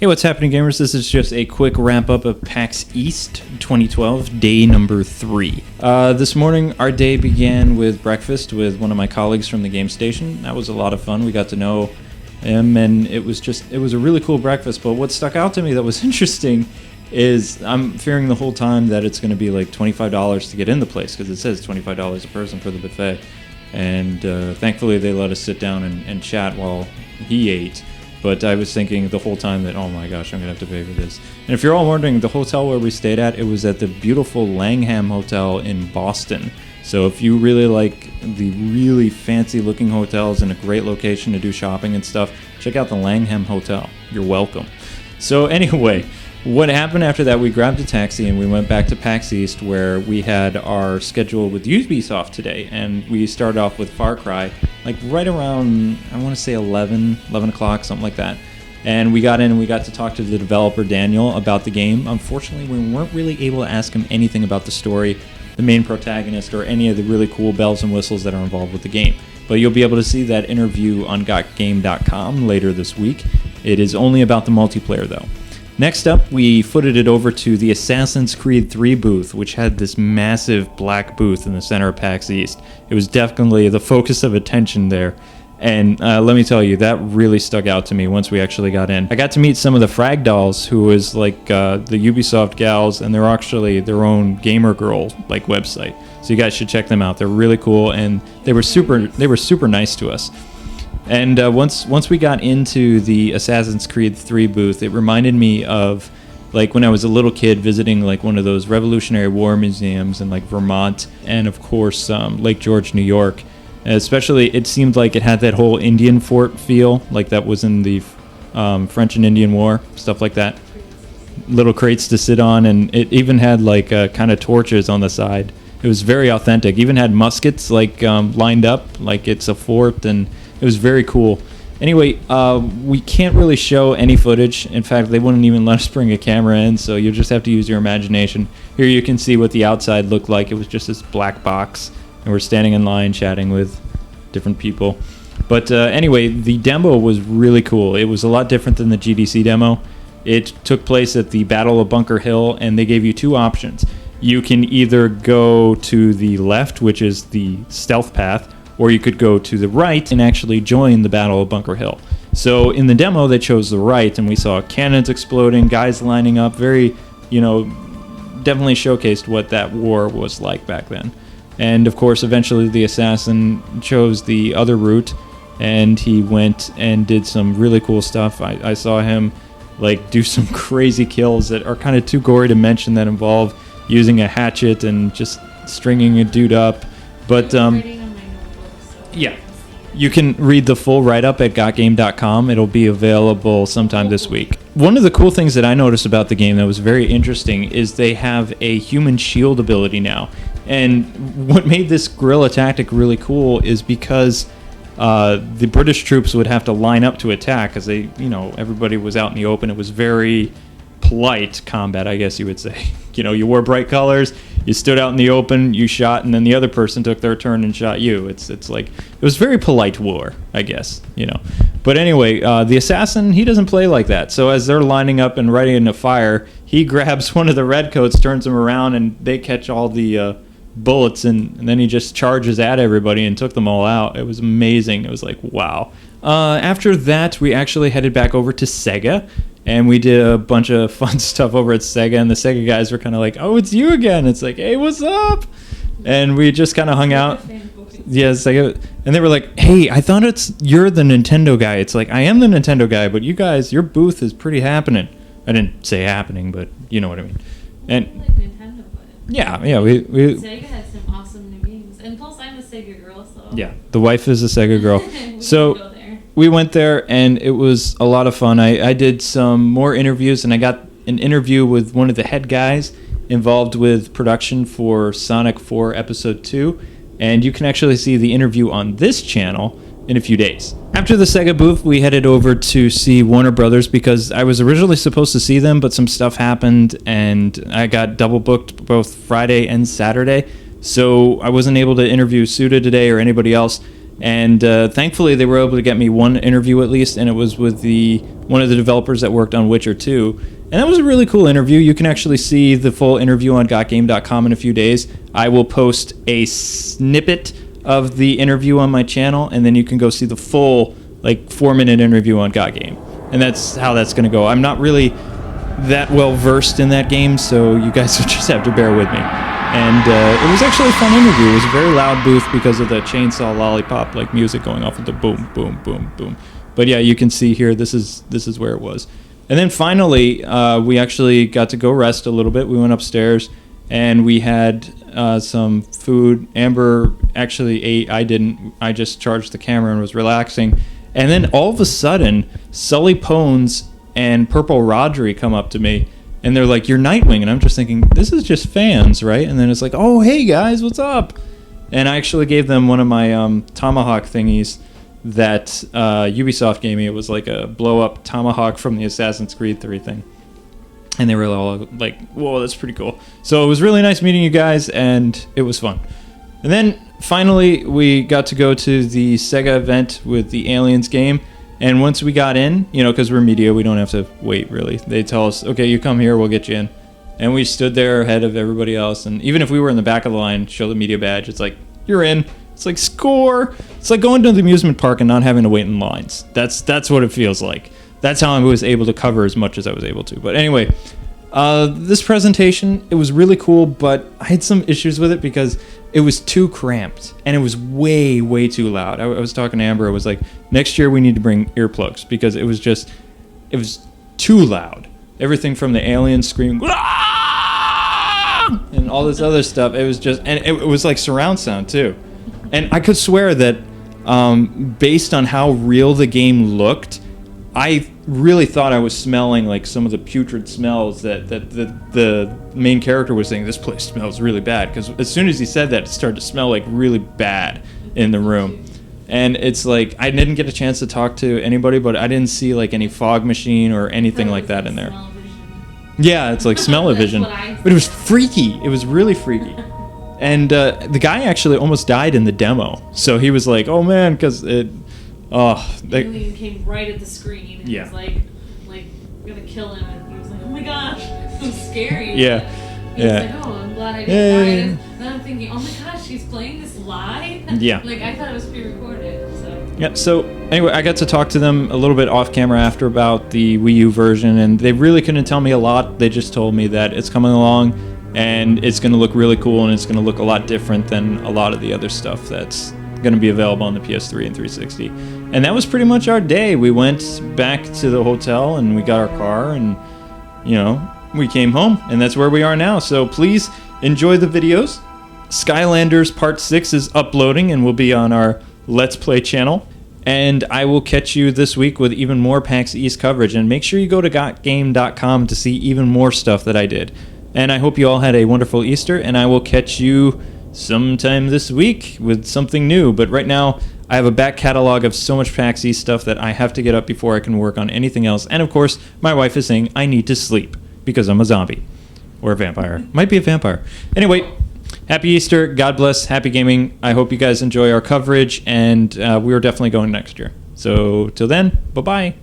Hey, what's happening, gamers? This is just a quick wrap-up of PAX East 2012, day number 3. This morning, our day began with breakfast with one of my colleagues from the game station. That was a lot of fun. We got to know him, and it was a really cool breakfast. But what stuck out to me that was interesting is I'm fearing the whole time that it's going to be like $25 to get in the place, because it says $25 a person for the buffet. And thankfully, they let us sit down and chat while he ate. But I was thinking the whole time that, oh my gosh, I'm going to have to pay for this. And if you're all wondering, the hotel where we stayed at, it was at the beautiful Langham Hotel in Boston. So if you really like the really fancy looking hotels and a great location to do shopping and stuff, check out the Langham Hotel. You're welcome. So anyway, what happened after that, we grabbed a taxi and we went back to PAX East, where we had our schedule with Ubisoft today. And we started off with Far Cry, like right around, I want to say 11 o'clock, something like that. And we got in and we got to talk to the developer, Daniel, about the game. Unfortunately, we weren't really able to ask him anything about the story, the main protagonist, or any of the really cool bells and whistles that are involved with the game. But you'll be able to see that interview on gotgame.com later this week. It is only about the multiplayer, though. Next up, we footed it over to the Assassin's Creed 3 booth, which had this massive black booth in the center of PAX East. It was definitely the focus of attention there. And let me tell you, that really stuck out to me once we actually got in. I got to meet some of the Frag Dolls, who is like the Ubisoft gals, and they're actually their own gamer girl like website. So you guys should check them out. They're really cool, and they were super nice to us. And once we got into the Assassin's Creed 3 booth, it reminded me of like when I was a little kid visiting like one of those Revolutionary War museums in like Vermont and of course Lake George, New York. And especially, it seemed like it had that whole Indian fort feel, like that was in the French and Indian War, stuff like that. Little crates to sit on, and it even had like kind of torches on the side. It was very authentic. Even had muskets like lined up, like it's a fort, and it was very cool. Anyway, we can't really show any footage. In fact, they wouldn't even let us bring a camera in, so you'll just have to use your imagination. Here you can see what the outside looked like. It was just this black box, and we're standing in line chatting with different people. But anyway, the demo was really cool. It was a lot different than the GDC demo. It took place at the Battle of Bunker Hill, and they gave you two options. You can either go to the left, which is the stealth path, or you could go to the right and actually join the Battle of Bunker Hill. So in the demo, they chose the right, and we saw cannons exploding, guys lining up, very, definitely showcased what that war was like back then. And of course, eventually the assassin chose the other route, and he went and did some really cool stuff. I saw him like do some crazy kills that are kind of too gory to mention, that involve using a hatchet and just stringing a dude up. But yeah, you can read the full write-up at gotgame.com. It'll be available sometime this week. One of the cool things that I noticed about the game that was very interesting is they have a human shield ability now. And what made this guerrilla tactic really cool is because the British troops would have to line up to attack, because they, everybody was out in the open. It was very polite combat, I guess you would say. You wore bright colors, you stood out in the open, you shot, and then the other person took their turn and shot you. It's like, it was very polite war, I guess, But anyway, the assassin, he doesn't play like that. So as they're lining up and ready to fire, he grabs one of the redcoats, turns them around, and they catch all the bullets, and then he just charges at everybody and took them all out. It was amazing. It was like, wow. After that, we actually headed back over to Sega, and we did a bunch of fun stuff over at Sega, and the Sega guys were kind of like, oh, it's you again. It's like, hey, what's up? And we just kind of hung out. Yeah, Sega. And they were like, hey, I thought you're the Nintendo guy. It's like, I am the Nintendo guy, but you guys, your booth is pretty happening. I didn't say happening, but you know what I mean. And like Nintendo, but yeah, Sega has some awesome new games. And plus, I'm a Sega girl, so yeah, the wife is a Sega girl. So we went there, and it was a lot of fun. I did some more interviews, and I got an interview with one of the head guys involved with production for Sonic 4 Episode 2, and you can actually see the interview on this channel in a few days. After the Sega booth, we headed over to see Warner Brothers, because I was originally supposed to see them, but some stuff happened, and I got double booked both Friday and Saturday, so I wasn't able to interview Suda today or anybody else. And thankfully, they were able to get me one interview at least, and it was with one of the developers that worked on Witcher 2. And that was a really cool interview. You can actually see the full interview on gotgame.com in a few days. I will post a snippet of the interview on my channel, and then you can go see the full, 4-minute interview on GotGame. And that's how that's going to go. I'm not really that well versed in that game, so you guys will just have to bear with me. And it was actually a fun interview. It was a very loud booth because of the chainsaw lollipop music going off with the boom, boom, boom, boom. But yeah, you can see here, this is where it was. And then finally, we actually got to go rest a little bit. We went upstairs, and we had some food. Amber actually ate. I didn't. I just charged the camera and was relaxing. And then all of a sudden, Sullypwnz and purplerodri come up to me, and they're like, "You're Nightwing." And I'm just thinking, this is just fans, right? And then it's like, "Oh, hey guys, what's up?" And I actually gave them one of my tomahawk thingies that Ubisoft gave me. It was like a blow-up tomahawk from the Assassin's Creed 3 thing. And they were all like, "Whoa, that's pretty cool." So it was really nice meeting you guys, and it was fun. And then finally, we got to go to the Sega event with the Aliens game. And once we got in, because we're media, we don't have to wait, really. They tell us, "Okay, you come here, we'll get you in." And we stood there ahead of everybody else. And even if we were in the back of the line, show the media badge, it's like, "You're in." It's like, score. It's like going to the amusement park and not having to wait in lines. That's what it feels like. That's how I was able to cover as much as I was able to. But anyway, this presentation, it was really cool, but I had some issues with it because it was too cramped and it was way, way too loud. I was talking to Amber. I was like, next year we need to bring earplugs because it was too loud. Everything from the alien scream and all this other stuff. It was just, and it was like surround sound too. And I could swear that based on how real the game looked, I really thought I was smelling like some of the putrid smells that the main character was saying. This place smells really bad, because as soon as he said that, it started to smell like really bad in the room. And it's like, I didn't get a chance to talk to anybody, but I didn't see like any fog machine or anything like that in there. Yeah, it's like smell-o-vision. But it was freaky. It was really freaky. And the guy actually almost died in the demo. So he was like, "Oh man," because it... The alien came right at the screen and yeah. was like gonna kill him, and he was like, "Oh my gosh, so scary." Yeah. He was like, "Oh, I'm glad I didn't die." And I'm thinking, "Oh my gosh, she's playing this live?" Yeah. I thought it was pre-recorded. So. Yeah. So anyway, I got to talk to them a little bit off camera after about the Wii U version, and they really couldn't tell me a lot. They just told me that it's coming along, and it's gonna look really cool, and it's gonna look a lot different than a lot of the other stuff that's going to be available on the PS3 and 360. And that was pretty much our day. We went back to the hotel and we got our car, and we came home, and that's where we are now. So please enjoy the videos. Skylanders Part 6 is uploading and will be on our Let's Play channel. And I will catch you this week with even more PAX East coverage. And make sure you go to gotgame.com to see even more stuff that I did. And I hope you all had a wonderful Easter, and I will catch you sometime this week with something new. But right now, I have a back catalog of so much PAX East stuff that I have to get up before I can work on anything else. And of course, my wife is saying I need to sleep because I'm a zombie. Or a vampire. Might be a vampire. Anyway, happy Easter. God bless. Happy gaming. I hope you guys enjoy our coverage, and we are definitely going next year. So till then, bye-bye.